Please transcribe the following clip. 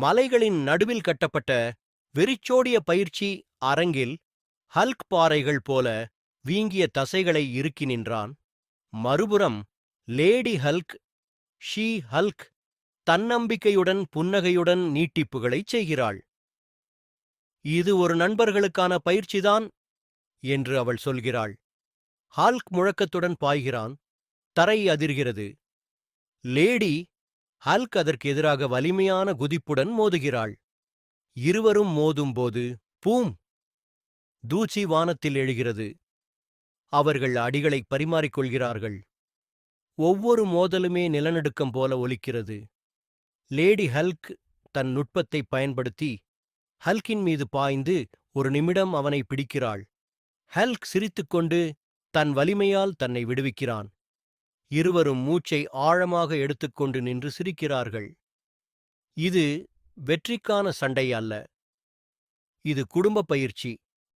மலைகளின் நடுவில் கட்டப்பட்ட வெறிச்சோடிய பயிற்சி அரங்கில் ஹல்க் பாறைகள் போல வீங்கிய தசைகளை இறுக்கி நின்றான். மறுபுறம் லேடி ஹல்க், ஷீ ஹல்க் தன்னம்பிக்கையுடன் புன்னகையுடன் நீட்டிப்புகளைச் செய்கிறாள். இது ஒரு நண்பர்களுக்கான பயிற்சிதான் என்று அவள் சொல்கிறாள். ஹால்க் முழக்கத்துடன் பாய்கிறான். தரை அதிர்கிறது. லேடி ஹல்க் அதற்கு எதிராக வலிமையான குதிப்புடன் மோதுகிறாள். இருவரும் மோதும்போது பூம்! தூசி வானத்தில் எழுகிறது. அவர்கள் அடிகளை பரிமாறிக்கொள்கிறார்கள். ஒவ்வொரு மோதலுமே நிலநடுக்கம் போல ஒலிக்கிறது. லேடி ஹல்க் தன் நுட்பத்தை பயன்படுத்தி ஹல்கின் மீது பாய்ந்து ஒரு நிமிடம் அவனை பிடிக்கிறாள். ஹல்க் சிரித்துக்கொண்டு தன் வலிமையால் தன்னை விடுவிக்கிறான். இருவரும் மூச்சை ஆழமாக எடுத்துக்கொண்டு நின்று சிரிக்கிறார்கள். இது வெற்றிக்கான சண்டை அல்ல. இது குடும்ப பயிற்சி.